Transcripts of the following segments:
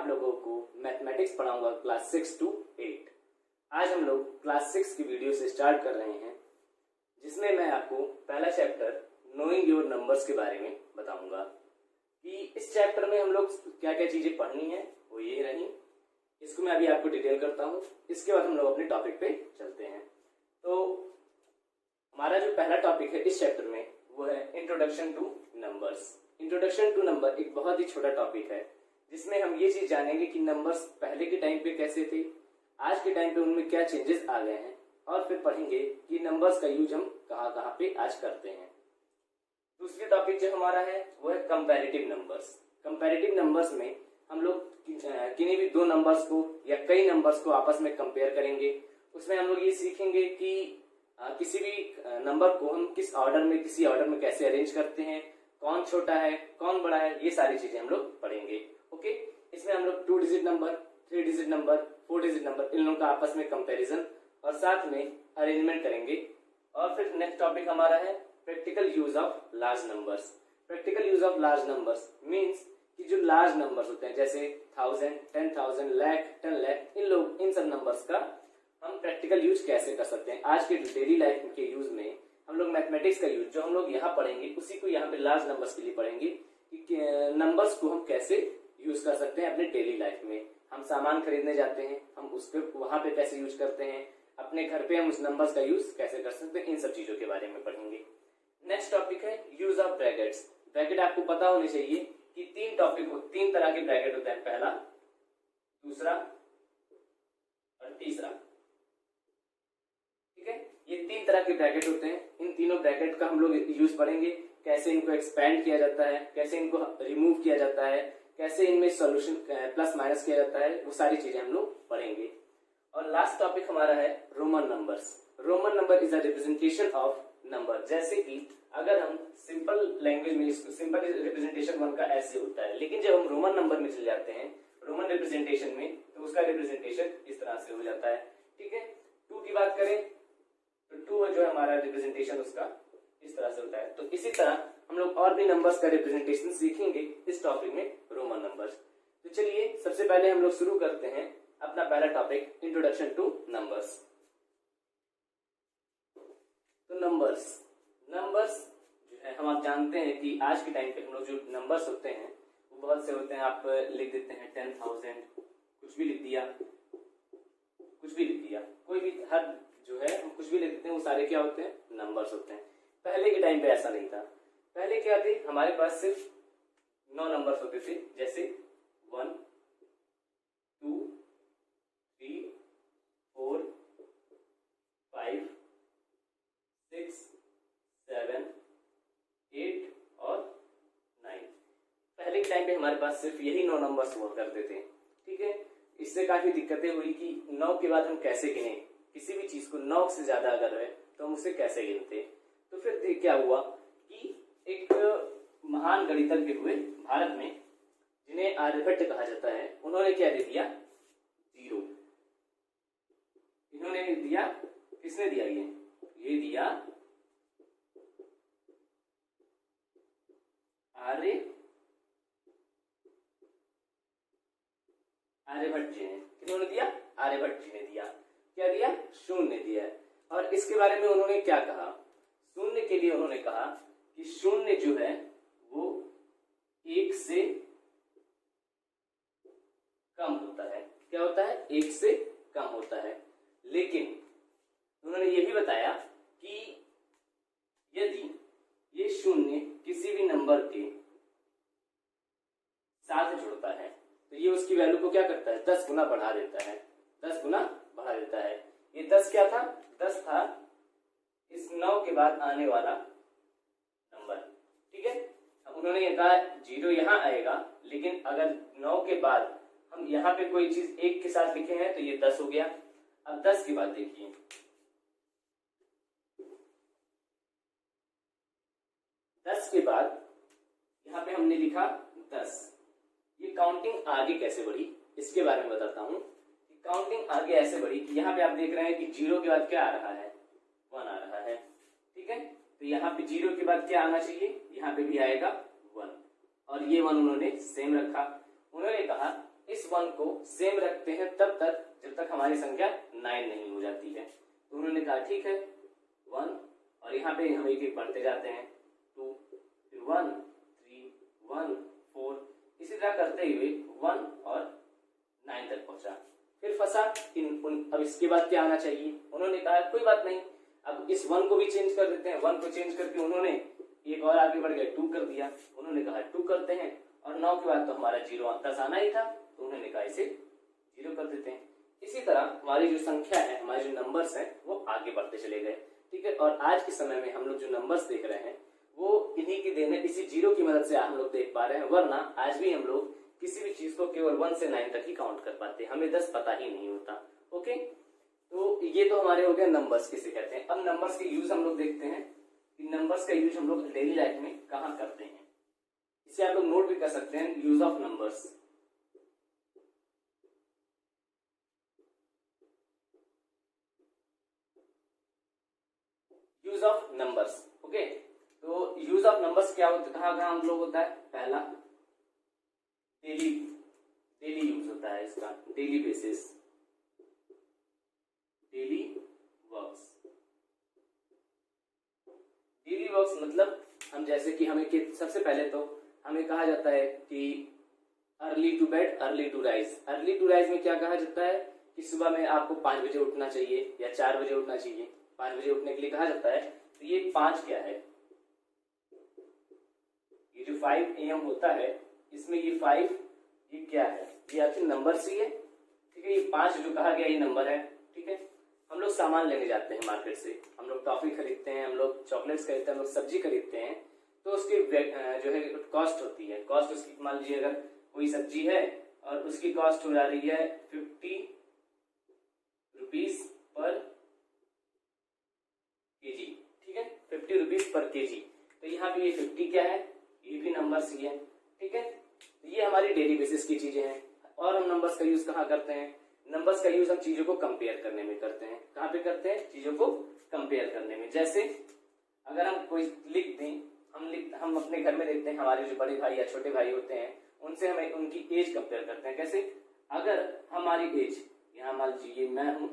आप लोगों को मैथमेटिक्स पढ़ाऊंगा क्लास 6 to 8। आज हम लोग क्लास 6 की वीडियो से स्टार्ट कर रहे हैं, जिसमें मैं आपको पहला चैप्टर नोइंग योर नंबर्स के बारे में बताऊंगा कि इस चैप्टर में हम लोग क्या क्या चीजें पढ़नी है वो ये रही। इसको मैं अभी आपको डिटेल करता हूँ, इसके बाद हम लोग अपने टॉपिक पे चलते हैं। तो हमारा जो पहला टॉपिक है इस चैप्टर में वो है introduction to numbers. Introduction to number एक बहुत ही छोटा टॉपिक है, जिसमें हम ये चीज जानेंगे कि नंबर्स पहले के टाइम पे कैसे थे, आज के टाइम पे उनमें क्या चेंजेस आ गए हैं, और फिर पढ़ेंगे कि नंबर्स का यूज हम कहाँ कहाँ पे आज करते हैं। दूसरी टॉपिक जो हमारा है वो है कंपैरेटिव नंबर्स। कंपैरेटिव नंबर्स में हम लोग किन्हीं भी दो नंबर्स को या कई नंबर्स को आपस में कंपेयर करेंगे। उसमें हम लोग ये सीखेंगे कि किसी भी नंबर को हम किसी ऑर्डर में कैसे अरेंज करते हैं, कौन छोटा है कौन बड़ा है, ये सारी चीजें हम लोग पढ़ेंगे। ओके, इसमें हम लोग 2 digit number, 3 digit number, 4 digit number, इन लोगों का आपस में कंपैरिजन और साथ में अरेंजमेंट करेंगे। और फिर नेक्स्ट टॉपिक हमारा है practical use of large numbers. Practical use of large numbers means कि जो लार्ज नंबर्स होते हैं जैसे 1000, 10,000, लाख, 10 लाख, इन सब नंबर्स का हम प्रैक्टिकल यूज कैसे कर सकते हैं। आज के डेली लाइफ के यूज में हम लोग मैथमेटिक्स का यूज जो हम लोग यहाँ पढ़ेंगे उसी को यहाँ पे लार्ज नंबर्स के लिए पढ़ेंगे कि नंबर्स को हम कैसे यूज कर सकते हैं अपने डेली लाइफ में। हम सामान खरीदने जाते हैं, हम उसको वहां पे कैसे यूज करते हैं, अपने घर पे हम उस नंबर्स का यूज कैसे कर सकते हैं, इन सब चीजों के बारे में पढ़ेंगे। नेक्स्ट टॉपिक है यूज ऑफ ब्रैकेट्स। ब्रैकेट आपको पता होनी चाहिए कि तीन तरह के ब्रैकेट होते हैं, पहला, दूसरा और तीसरा। ठीक है, ये 3 तरह के ब्रैकेट होते हैं। इन तीनों ब्रैकेट का हम लोग यूज पढ़ेंगे, कैसे इनको एक्सपेंड किया जाता है, कैसे इनको रिमूव किया जाता है, कैसे इनमें सॉल्यूशन प्लस माइनस किया जाता है, वो सारी चीजें हम लोग पढ़ेंगे। और लास्ट टॉपिक हमारा है Roman numbers. Roman number is a representation of number. जैसे कि अगर हम सिंपल लैंग्वेज में सिंपल रिप्रेजेंटेशन 1 का ऐसे होता है, लेकिन जब हम रोमन नंबर में चले जाते हैं रोमन रिप्रेजेंटेशन में, तो उसका रिप्रेजेंटेशन इस तरह से हो जाता है। ठीक है, 2 की बात करें तो 2 जो है हमारा रिप्रेजेंटेशन उसका इस तरह से होता है। तो इसी तरह हम लोग और भी नंबर्स का रिप्रेजेंटेशन सीखेंगे इस टॉपिक में, रोमन नंबर्स। तो चलिए सबसे पहले हम लोग शुरू करते हैं अपना पहला टॉपिक, इंट्रोडक्शन टू नंबर्स। तो नंबर्स जो है हम आप जानते हैं कि आज के टाइम पे हम लोग जो नंबर्स होते हैं वो बहुत से होते हैं। आप लिख देते हैं 10,000, कुछ भी लिख दिया, कोई भी हर जो है हम कुछ भी लिख देते हैं, वो सारे क्या होते हैं, नंबर्स होते हैं। पहले के टाइम पे ऐसा नहीं था। पहले क्या थे, हमारे पास सिर्फ 9 नंबर्स होते थे, जैसे 1, 2, 3, 4, 5, 6, 7, 8 और 9। पहले के टाइम पे हमारे पास सिर्फ यही 9 नंबर्स हुआ करते थे। ठीक है, इससे काफी दिक्कतें हुई कि 9 के बाद हम कैसे गिने, किसी भी चीज को 9 से ज्यादा अगर है तो हम उसे कैसे गिनते। तो फिर क्या हुआ कि एक महान गणितज्ञ हुए भारत में, जिन्हें आर्यभट्ट कहा जाता है। उन्होंने क्या दे दिया, 0। इन्होंने दिया, किसने दिया, ये दिया आर्यभट्ट जी ने। किन्होंने दिया, आर्यभट्ट जी ने दिया। क्या दिया, शून्य दिया। और इसके बारे में उन्होंने क्या कहा, शून्य के लिए उन्होंने कहा कि शून्य जो है वो 1 से कम होता है। क्या होता है, 1 से कम होता है। लेकिन उन्होंने ये भी बताया कि यदि ये शून्य किसी भी नंबर के साथ जुड़ता है तो ये उसकी वैल्यू को क्या करता है, 10 गुना बढ़ा देता है। 10 गुना बढ़ा देता है। ये 10 क्या था, 10 था इस 9 के बाद आने वाला नंबर। ठीक है, उन्होंने ये कहा 0 यहाँ आएगा, लेकिन अगर 9 के बाद हम यहाँ पे कोई चीज 1 के साथ लिखे हैं तो ये 10 हो गया। अब 10 के बाद देखिए, 10 के बाद यहाँ पे हमने लिखा 10। ये काउंटिंग आगे कैसे बढ़ी इसके बारे में बताता हूं। काउंटिंग आगे ऐसे बढ़ी कि यहाँ पे आप देख रहे हैं कि 0 के बाद क्या आ रहा है, 1 आ रहा है। ठीक है, तो यहाँ पे 0 के बाद क्या आना चाहिए, यहाँ पे भी आएगा 1, और ये 1 उन्होंने सेम रखा। उन्होंने कहा इस 1 को सेम रखते हैं तब तक जब तक हमारी संख्या 9 नहीं हो जाती है। तो उन्होंने कहा ठीक है 1, और यहाँ पे हम एक एक बढ़ते जाते हैं 2, फिर 1, 3, 1, 4, इसी तरह करते हुए 1 और 9 तक पहुंचा। फिर फंसा अब इसके बाद क्या आना चाहिए। उन्होंने कहा कोई बात नहीं, अब इस 1 को भी चेंज कर देते हैं। 1 को चेंज करके उन्होंने एक और आगे बढ़ गए 2 कर दिया। उन्होंने कहा 2 करते हैं, और 9 के बाद तो हमारा 0 10 आना ही था, तो उन्होंने कहा इसे 0 कर देते हैं। इसी तरह हमारी जो संख्या है, हमारे जो नंबर्स हैं वो आगे बढ़ते चले गए। ठीक है, और आज के समय में हम लोग जो नंबर्स देख रहे हैं वो इन्हीं की देन है, इसी 0 की मदद से हम लोग देख पा रहे हैं। वरना आज भी हम लोग किसी भी चीज को केवल 1 से 9 तक ही काउंट कर पाते हैं, हमें 10 पता ही नहीं होता। ओके, तो ये तो हमारे हो गए नंबर्स किसे कहते हैं। अब नंबर्स के यूज हम लोग देखते हैं कि नंबर्स का यूज हम लोग डेली लाइफ में कहाँ करते हैं। इसे आप लोग नोट भी कर सकते हैं, use of numbers. Use of numbers, okay. तो यूज ऑफ नंबर्स क्या होता है, कहाँ हम लोग होता है। पहला डेली यूज होता है इसका, daily basis, daily works. Daily works मतलब हम जैसे कि हमें सबसे पहले तो हमें कहा जाता है कि early to bed early to rise. Early to rise में क्या कहा जाता है कि सुबह में आपको 5 बजे उठना चाहिए या 4 बजे उठना चाहिए। 5 बजे उठने के लिए कहा जाता है। तो ये 5 क्या है, ये जो 5 AM होता है इसमें ये 5 ये क्या है, ये आखिर नंबर सी है। ठीक है, ये 5 जो कहा गया ये नंबर है। ठीक है, हम लोग सामान लेने जाते हैं मार्केट से, हम लोग टॉफी खरीदते हैं, हम लोग चॉकलेट्स खरीदते हैं, हम लोग सब्जी खरीदते हैं, तो उसकी जो है कॉस्ट होती है। कॉस्ट उसकी मान लीजिए अगर कोई सब्जी है और उसकी कॉस्ट हो जा रही है 50 रुपीज पर केजी। ठीक है, 50 रुपीज पर केजी। तो यहाँ पे ये 50 क्या है, ये भी नंबर सी है। ठीक है, तो ये हमारी डेली बेसिस की चीजें हैं। और हम नंबर्स का यूज कहाँ करते हैं, नंबर्स का यूज हम चीजों को कंपेयर करने में करते हैं। कहाँ पे करते हैं, चीजों को कंपेयर करने में। जैसे अगर हम कोई लिख दें, हम अपने घर में देखते हैं हमारे जो बड़े भाई या छोटे भाई होते हैं उनसे हमें उनकी एज कंपेयर करते हैं। कैसे, अगर हमारी एज, यहाँ मान लीजिए मैं हूं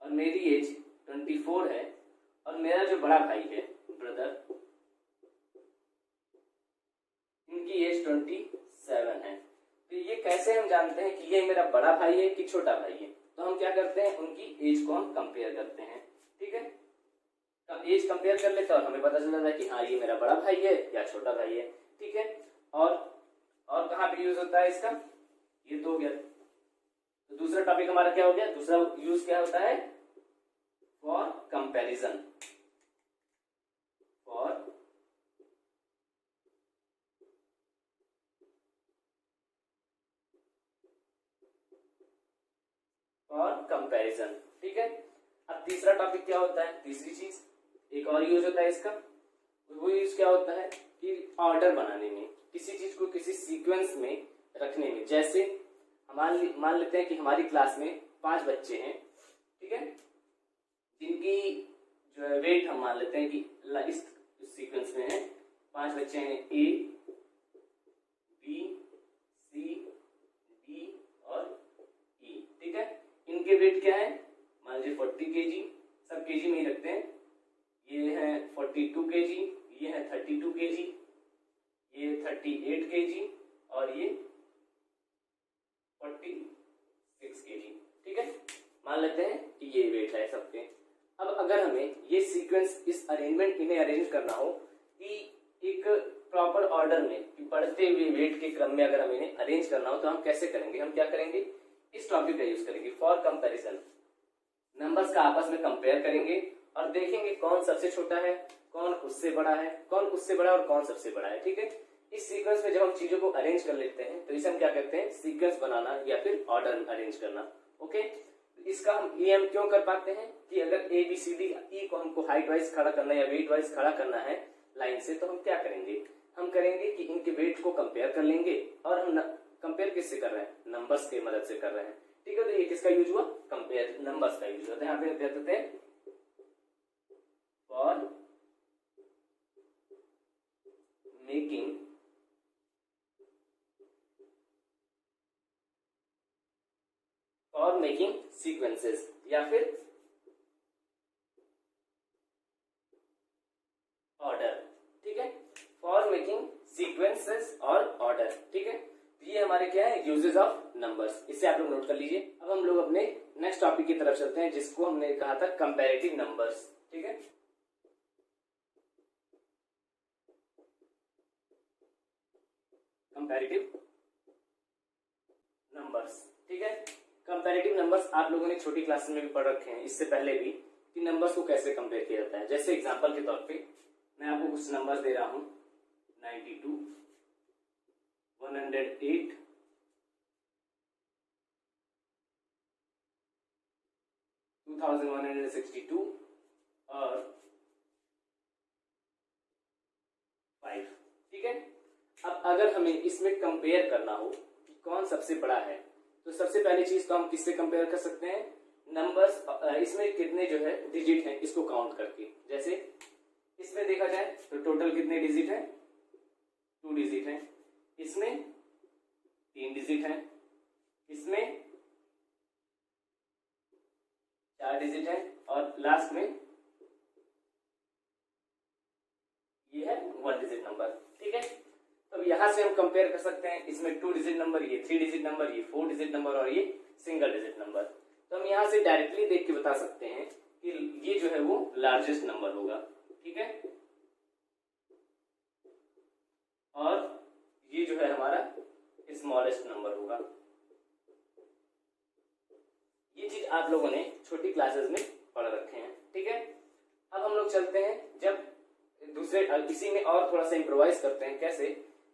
और मेरी एज 24 है और मेरा जो बड़ा भाई है ब्रदर, इनकी एज 27 है। तो ये कैसे हम जानते हैं कि ये मेरा बड़ा भाई है कि छोटा भाई है। तो हम क्या करते हैं, उनकी एज को हम कंपेयर करते हैं। ठीक है, तो एज कंपेयर कर लेते हैं और हमें पता चल जाता है कि हाँ ये मेरा बड़ा भाई है या छोटा भाई है। ठीक है, और कहाँ पे यूज होता है इसका, ये तो हो गया। तो दूसरा टॉपिक हमारा क्या हो गया, दूसरा यूज क्या होता है, फॉर कंपैरिजन। For comparison. ठीक है, अब तीसरा टॉपिक क्या होता है, तीसरी चीज एक और यूज होता है इसका। वो यूज क्या होता है कि ऑर्डर बनाने में, किसी चीज को किसी सीक्वेंस में रखने में। जैसे मान लेते हैं कि हमारी क्लास में 5 बच्चे हैं। ठीक है, जिनकी जो है वेट हम मान लेते हैं कि इस सीक्वेंस में है। 5 बच्चे हैं, ए, बी, सी, डी और ई। ठीक है, इनके वेट क्या है, मान लीजिए 40 kg, सब केजी में ही रखते हैं। ये है 42 kg, ये है 32 kg, ये 38 kg और ये 46 kg। ठीक है, मान लेते हैं कि ये वेट है सबके। अब अगर हमें ये सीक्वेंस, इस अरेंजमेंट इन्हें अरेंज करना हो कि एक प्रॉपर ऑर्डर में, कि बढ़ते हुए वेट के क्रम में अगर हमें इन्हें अरेंज करना हो तो हम कैसे करेंगे, हम क्या करेंगे, इस टॉपिक का यूज करेंगे, फॉर कंपैरिजन। नंबर्स का आपस में कंपेयर करेंगे और देखेंगे कौन सबसे छोटा है, कौन उससे बड़ा है, कौन उससे बड़ा और कौन सबसे बड़ा है। ठीक है, इस सीक्वेंस में जब हम चीजों को अरेंज कर लेते हैं तो इसे हम क्या कहते हैं, सीक्वेंस बनाना या फिर ऑर्डर अरेंज करना। ओके, इसका हम क्यों कर पाते हैं कि अगर A B C D E को हमको हाइट वाइज खड़ा करना है या वेट वाइज खड़ा करना है लाइन से, तो हम क्या करेंगे, हम करेंगे कि इनके वेट को कंपेयर कर लेंगे। और हम कंपेयर किससे कर रहे हैं, नंबर्स की मदद से कर रहे हैं। ठीक है, तो ये किसका यूज हुआ, कंपेयर, नंबर्स का यूज होता है। यहाँ पे कह देते हैं फॉर मेकिंग मेकिंग सीक्वेंसेस या फिर ऑर्डर, ठीक है, फॉर मेकिंग सीक्वेंसेस और ऑर्डर, ठीक है। तो ये हमारे क्या है, यूजेस ऑफ नंबर्स, इसे आप लोग नोट कर लीजिए। अब हम लोग अपने नेक्स्ट टॉपिक की तरफ चलते हैं जिसको हमने कहा था कंपैरेटिव नंबर्स, ठीक है। कंपैरेटिव नंबर्स, ठीक है। कंपैरेटिव नंबर्स आप लोगों ने छोटी क्लास में भी पढ़ रखे हैं इससे पहले भी, कि नंबर्स को कैसे कंपेयर किया जाता है। जैसे एग्जांपल के तौर पे मैं आपको कुछ नंबर्स दे रहा हूं, 92, 108, 2162 और 5, ठीक है। अब अगर हमें इसमें कंपेयर करना हो कि कौन सबसे बड़ा है, तो सबसे पहली चीज तो हम किससे कंपेयर कर सकते हैं, नंबर्स, इसमें कितने जो है डिजिट हैं इसको काउंट करके। जैसे इसमें देखा जाए तो टोटल कितने डिजिट हैं, 2 डिजिट हैं, इसमें 3 डिजिट हैं, इसमें 4 डिजिट हैं और लास्ट में ये है 1 डिजिट नंबर, ठीक है। तो यहां से हम कंपेयर कर सकते हैं, इसमें 2 डिजिट नंबर, ये 3 डिजिट नंबर, ये 4 डिजिट नंबर और ये सिंगल डिजिट नंबर। तो हम यहां से डायरेक्टली देख के बता सकते हैं कि ये जो है वो लार्जेस्ट नंबर होगा, ठीक है, और ये जो है हमारा स्मॉलेस्ट नंबर होगा। ये चीज आप लोगों ने छोटी क्लासेस में पढ़ रखे हैं, ठीक है। अब हम लोग चलते हैं जब दूसरे, इसी में और थोड़ा सा इम्प्रोवाइज करते हैं। कैसे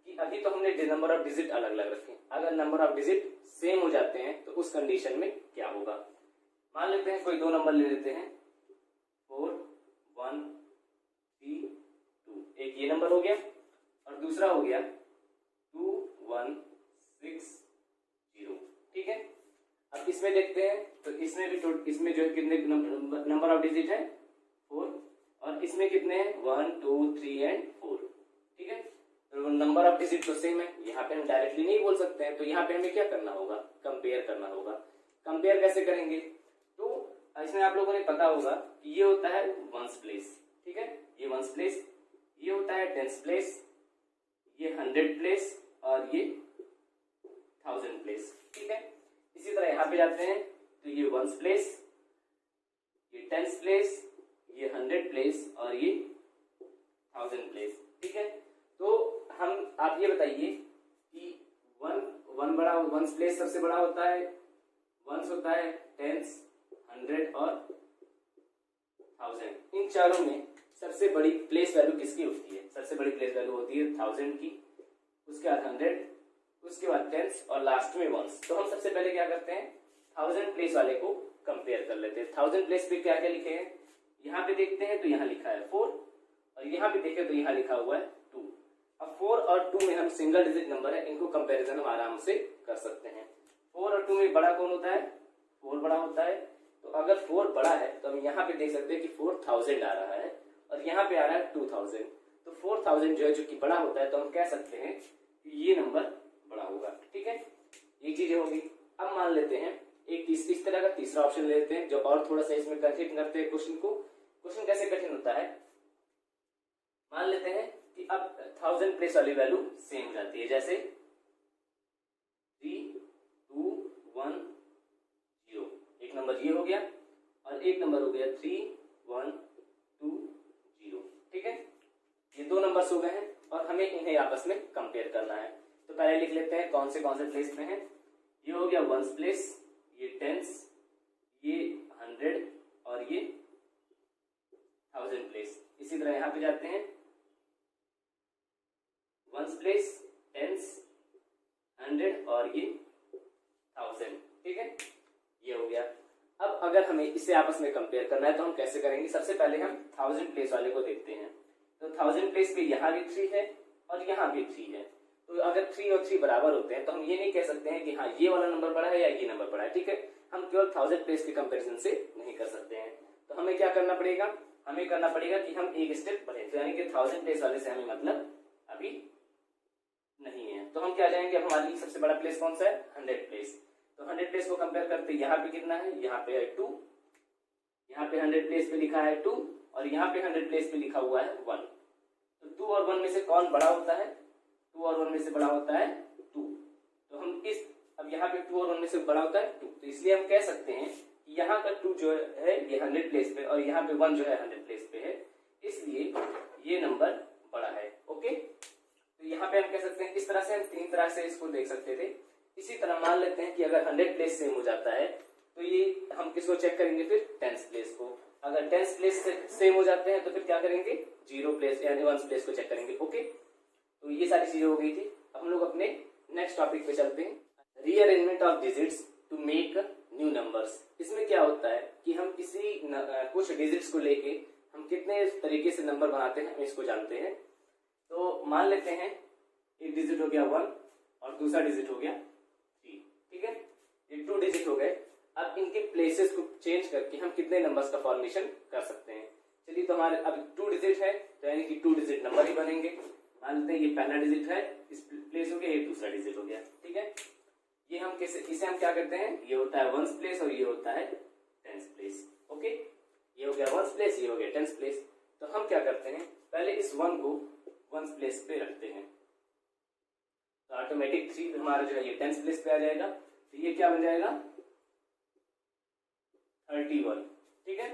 कि अभी तो हमने नंबर ऑफ डिजिट अलग अलग रखे हैं, अगर नंबर ऑफ डिजिट सेम हो जाते हैं तो उस कंडीशन में क्या होगा। मान लेते हैं कोई 2 नंबर ले लेते हैं, 4, 1, 3, 2, एक ये नंबर हो गया और दूसरा हो गया 2, 1, 6, 0, ठीक है। अब इसमें देखते हैं तो इसमें भी इसमें जो है कितने नंबर ऑफ डिजिट है, 4, और इसमें कितने हैं, 1, 2, 3 एंड 4, ठीक है। तो नंबर ऑफ डिजिट तो सेम है, यहाँ पे हम डायरेक्टली नहीं बोल सकते हैं, तो यहाँ पे हमें क्या करना होगा, कंपेयर करना होगा। कंपेयर कैसे करेंगे, तो इसमें आप लोगों ने पता होगा कि ये होता है वंस प्लेस, ठीक है, ये वंस प्लेस, ये होता है टेंस प्लेस, ये 100 प्लेस और ये 1000 प्लेस, ठीक है। इसी तरह यहाँ पे जाते हैं तो ये वंस प्लेस, ये टेंस प्लेस, ये 100 प्लेस और ये 1000 प्लेस, ठीक है। तो हम, आप ये बताइए कि वन बड़ा, वंस प्लेस सबसे बड़ा होता है, वंस होता है, टेंस, 100 और 1000, इन चारों में सबसे बड़ी प्लेस वैल्यू किसकी होती है, सबसे बड़ी प्लेस वैल्यू होती है 1000 की, उसके बाद 100, उसके बाद टेंस और लास्ट में वंस। तो हम सबसे पहले क्या करते हैं, 1000 प्लेस वाले को कंपेयर कर लेते हैं। 1000 प्लेस पे क्या क्या लिखे हैं, यहाँ पे देखते हैं तो यहाँ लिखा है 4 और यहाँ पे देखें तो यहाँ लिखा हुआ है 2। अब 4 और 2 में हम सिंगल डिजिट नंबर है, इनको कंपैरिजन हम आराम से कर सकते हैं। 4 और 2 में बड़ा कौन होता है, 4 बड़ा होता है। तो अगर 4 बड़ा है तो हम यहाँ पे देख सकते हैं कि 4000 आ रहा है और यहाँ पे आ रहा है 2000। तो 4000 जो है, जो कि बड़ा होता है, तो हम कह सकते हैं कि ये नंबर बड़ा होगा, ठीक है। ये चीजें होगी। अब मान लेते हैं एक इस तरह का तीसरा ऑप्शन ले लेते हैं जो और थोड़ा सा इसमें कठिन करते हैं क्वेश्चन को। क्वेश्चन कैसे कठिन होता है, मान लेते हैं कि अब 1000 प्लेस वाली वैल्यू सेम हो जाती है, जैसे 3, 2, 1, 0, एक नंबर ये हो गया और एक नंबर हो गया 3, 1, 2, 0, ठीक है। ये 2 नंबर्स हो गए हैं और हमें इन्हें आपस में कंपेयर करना है। तो पहले लिख लेते हैं कौन से प्लेस में है। ये हो गया वंस प्लेस, ये टेंस, ये 100 और ये 1000 प्लेस। इसी तरह यहां पे जाते हैं, वंस प्लेस, टेंस, 100 और ये 1000, ठीक है। ये हो गया। अब अगर हमें इसे आपस में कंपेयर करना है तो हम कैसे करेंगे, सबसे पहले हम 1000 प्लेस वाले को देखते हैं। तो 1000 प्लेस पे यहाँ भी 3 है और यहाँ भी 3 है। तो अगर 3 और 3 बराबर होते हैं तो हम ये नहीं कह सकते हैं कि हाँ ये वाला नंबर बड़ा है या ये नंबर बड़ा है, ठीक है। हम केवल 1000 प्लेस के कंपैरिजन से नहीं कर सकते हैं। तो हमें क्या करना पड़ेगा, हमें करना पड़ेगा कि हम एक स्टेप बढ़े, तो यानी कि 1000 प्लेस वाले से हमें मतलब अभी नहीं है। तो हम क्या जाएंगे, अब हमारे लिए सबसे बड़ा प्लेस कौन सा है, 100 प्लेस। तो 100 प्लेस को कंपेयर करते यहाँ पे कितना है, यहाँ पे है 2, यहाँ पे 100 प्लेस पे लिखा है 2 और यहाँ पे 100 प्लेस पे लिखा हुआ है 1। तो 2 और 1 में से कौन बड़ा होता है, 2 और 1 में से बड़ा होता है 2। तो हम इस अब यहाँ पे 2 और 1 में से बड़ा होता है 2, तो इसलिए हम कह सकते हैं कि यहाँ का 2 जो है ये 100 प्लेस पे और यहाँ पे 1 जो है 100 प्लेस पे है, इसलिए ये नंबर बड़ा है। ओके, तो यहाँ पे हम कह सकते हैं इस तरह से हम 3 तरह से इसको देख सकते थे। इसी तरह मान लेते हैं कि अगर 100 प्लेस सेम हो जाता है तो ये हम किसको चेक करेंगे, फिर 10th प्लेस को। अगर 10th प्लेस से सेम हो जाते हैं तो फिर क्या करेंगे, 0 प्लेस यानी 1 प्लेस को चेक करेंगे। ओके, तो ये सारी चीजें हो गई थी। अब हम लोग अपने नेक्स्ट टॉपिक पे चलते हैं, rearrangement of digits to make new numbers. इसमें क्या होता है कि हम किसी कुछ डिजिट्स को लेके हम कितने तरीके से नंबर बनाते हैं हम इसको जानते हैं। तो मान लेते हैं एक डिजिट हो गया 1 और दूसरा डिजिट हो गया 3, ठीक है, ये 2 डिजिट हो गए। अब इनके प्लेसेस को चेंज करके हम कितने नंबर्स का फॉर्मेशन कर सकते हैं। चलिए, तो हमारे अब 2 डिजिट है तो यानी कि 2 डिजिट नंबर ही बनेंगे। मान लेते हैं ये पहला डिजिट है, इस प्लेस हो गया, ये दूसरा डिजिट हो गया, ठीक है। ये हम कैसे, इसे हम क्या करते हैं, ये होता है 1th प्लेस और ये होता है 10th प्लेस। ओके, ये हो गया 1th प्लेस, ये हो गया 10th प्लेस। तो हम क्या करते हैं, पहले इस 1 को 1th प्लेस पे रखते हैं, तो ऑटोमेटिक 3 हमारा जो है ये 10th प्लेस पे आ जाएगा। तो ये क्या बन जाएगा, 31, ठीक है।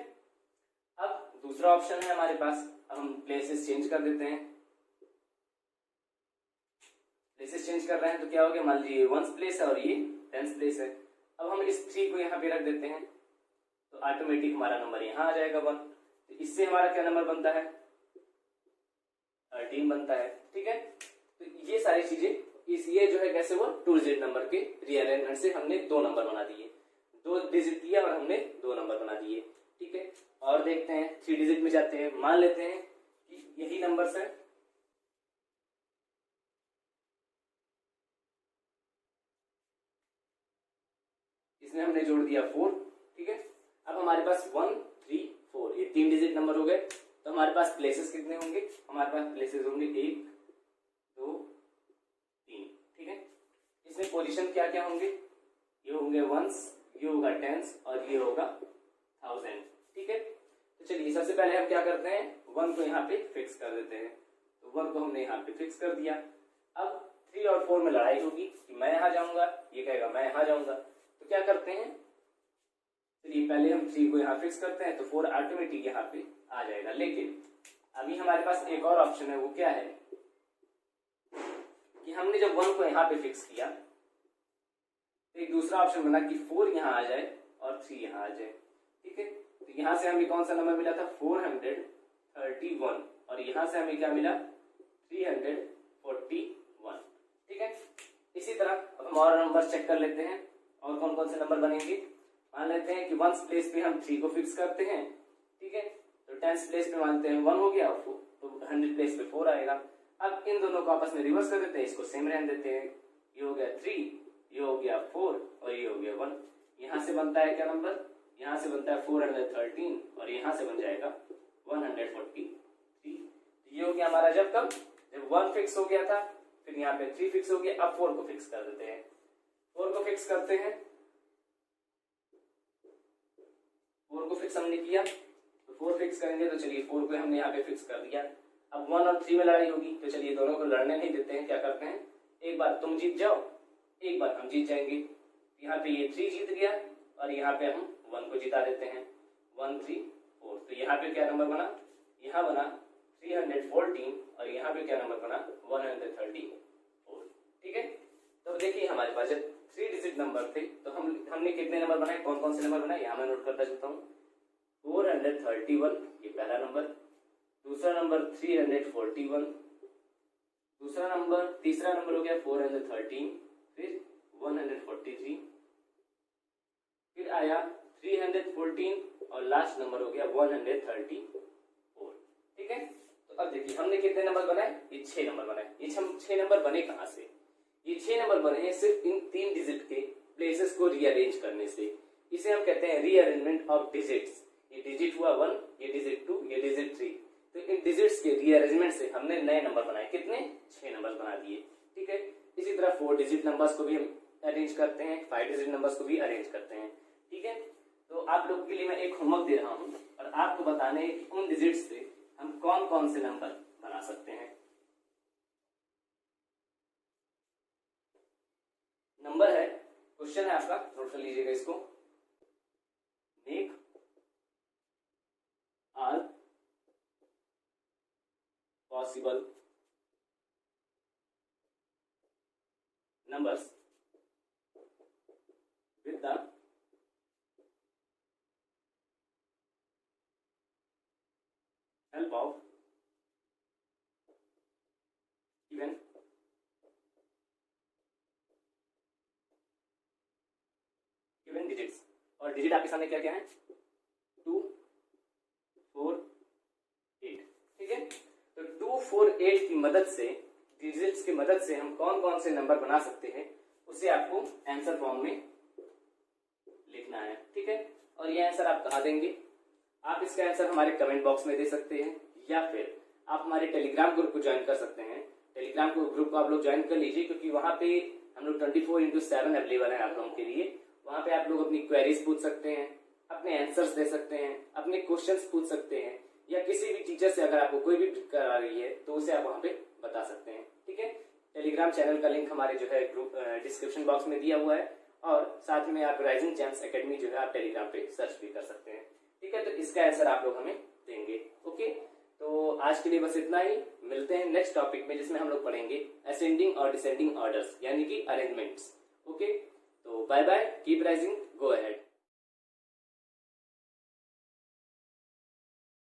अब दूसरा ऑप्शन है हमारे पास, अब हम प्लेसेस चेंज कर देते हैं। प्लेसेस चेंज कर रहे हैं तो क्या हो गया, मान लीजिए 1th प्लेस है और ये 10th प्लेस है। अब हम इस 3 को यहाँ पे रख देते हैं तो ऑटोमेटिक हमारा नंबर यहाँ आ जाएगा 1। तो इससे हमारा क्या नंबर बनता है, 13 बनता है, ठीक है। तो ये सारी चीजें ये जो है कैसे वो 2 डिजिट नंबर के रीअरेंजमेंट से हमने 2 नंबर बना दिए, 2 डिजिट दिया और हमने 2 नंबर बना दिए, ठीक है। और देखते हैं 3 डिजिट में जाते हैं, मान लेते हैं कि यही नंबर्स है, इसमें हमने जोड़ दिया 4, ठीक है। अब हमारे पास 1 3 4 ये 3 डिजिट नंबर हो गए। तो हमारे पास प्लेसेस कितने होंगे, हमारे पास प्लेसेस होंगे 1 2 3, ठीक है। इसमें पोजीशन क्या क्या होंगे, ये होंगे 1s, ये होगा 10s और ये होगा 1000, ठीक है। तो चलिए सबसे पहले हम क्या करते हैं, 1 को यहाँ पे फिक्स कर देते हैं। तो 1 को हमने यहाँ पे फिक्स कर दिया। अब 3 और 4 में लड़ाई होगी कि मैं यहाँ जाऊंगा, ये कहेगा मैं यहाँ जाऊंगा। तो क्या करते हैं, चलिए पहले हम 3 को यहाँ फिक्स करते हैं तो 4 ऑटोमेटिक यहाँ पे आ जाएगा। लेकिन अभी हमारे पास एक और ऑप्शन है, वो क्या है कि हमने जब 1 को यहाँ पे फिक्स किया तो एक दूसरा ऑप्शन बना कि 4 यहाँ आ जाए और 3 यहाँ आ जाए, ठीक है। तो यहाँ से हमें कौन सा नंबर मिला था, 431 और यहाँ से हमें क्या मिला, 341, ठीक है। इसी तरह अब हम और नंबर चेक कर लेते हैं और कौन कौन से नंबर बनेंगे। मान लेते हैं कि 1th प्लेस पे हम 3 को फिक्स करते हैं, ठीक है। तो 10th प्लेस पे मानते हैं 1 हो गया, तो 100 प्लेस पे 4 आएगा। अब इन दोनों को आपस में रिवर्स कर देते हैं, इसको सेम रहने देते हैं। ये हो गया 3, ये हो गया 4 और ये हो गया 1। यहाँ से बनता है क्या नंबर, यहाँ से बनता है 413 और यहाँ से बन जाएगा 143। ये हो गया हमारा जब 1 फिक्स हो गया था, फिर यहाँ पे 3 फिक्स हो गया। अब 4 को फिक्स कर देते हैं, 4 को फिक्स करते हैं, 4 को फिक्स हमने किया तो 4 फिक्स करेंगे। तो चलिए 4 को हमने यहाँ पे फिक्स कर दिया। अब 1 और 3 में लड़ाई होगी तो चलिए दोनों को लड़ने नहीं देते हैं। क्या करते हैं, एक बार तुम जीत जाओ, एक बार हम जीत जाएंगे। यहाँ पे ये 3 जीत गया और यहाँ पे हम 1 को जिता देते हैं, 1 3 4। तो यहाँ पे क्या नंबर बना, यहाँ बना 314 और यहाँ पे क्या नंबर बना, 134, ठीक है। तो देखिए हमारे पास जब 3 डिजिट नंबर थे तो हमने कितने नंबर बनाए, कौन कौन से नंबर बनाए, यहाँ मैं नोट करता चलता हूँ। 431 ये पहला नंबर, दूसरा नंबर 341, दूसरा नंबर, तीसरा नंबर हो गया 413, फिर 143, फिर आया 314 और लास्ट नंबर हो गया 134, ठीक है। तो अब देखिए हमने कितने नंबर बनाए, ये 6 नंबर बनाए। ये 6 नंबर बने कहाँ से, ये 6 नंबर बने हैं सिर्फ इन 3 डिजिट के प्लेसेस को रीअरेंज करने से। इसे हम कहते हैं रीअरेंजमेंट ऑफ डिजिट्स। ये डिजिट हुआ 1, ये डिजिट 2, ये डिजिट 3। तो इन डिजिट्स के रीअरेंजमेंट से हमने नए नंबर बनाए, कितने, 6 नंबर बना दिए, ठीक है। इसी तरह 4 डिजिट नंबर्स को भी हम अरेंज करते हैं, 5 डिजिट नंबर्स को भी अरेंज करते हैं। ठीक है, तो आप लोगों के लिए मैं एक होमवर्क दे रहा हूं और आपको बताना है कि उन डिजिट से हम कौन कौन से नंबर बना सकते हैं। नंबर है, क्वेश्चन है आपका, नोट कर लीजिएगा इसको। Make all possible numbers with the help of given digits। और डिजिट आपके सामने क्या क्या है, 2, 4, 8। ठीक है, तो 2, 4, 8 की मदद से, डिजिट्स की मदद से हम कौन कौन से नंबर बना सकते हैं उसे आपको आंसर फॉर्म में लिखना है। ठीक है, और ये आंसर आप कहाँ देंगे, आप इसका आंसर हमारे कमेंट बॉक्स में दे सकते हैं या फिर आप हमारे टेलीग्राम ग्रुप को ज्वाइन कर सकते हैं। टेलीग्राम ग्रुप को आप लोग ज्वाइन कर लीजिए, क्योंकि वहां पे हम लोग 24/7 अवेलेबल है आप लोगों के लिए। वहां पे आप लोग अपनी क्वेरीज पूछ सकते हैं, अपने आंसर्स दे सकते हैं, अपने क्वेश्चंस पूछ सकते हैं, या किसी भी टीचर से अगर आपको कोई भी दिक्कत आ रही है तो उसे आप वहां पे बता सकते हैं। ठीक है, टेलीग्राम चैनल का लिंक हमारे जो है ग्रुप डिस्क्रिप्शन बॉक्स में दिया हुआ है, और साथ में आप राइजिंग चैंप्स एकेडमी जो है आप टेलीग्राम पे सर्च भी कर सकते हैं। ठीक है, तो इसका आंसर आप लोग हमें देंगे। ओके, तो आज के लिए बस इतना ही। मिलते हैं नेक्स्ट टॉपिक में, जिसमें हम लोग पढ़ेंगे असेंडिंग और डिसेंडिंग ऑर्डर्स, यानी कि अरेंजमेंट्स। ओके, तो bye bye, keep rising, go ahead.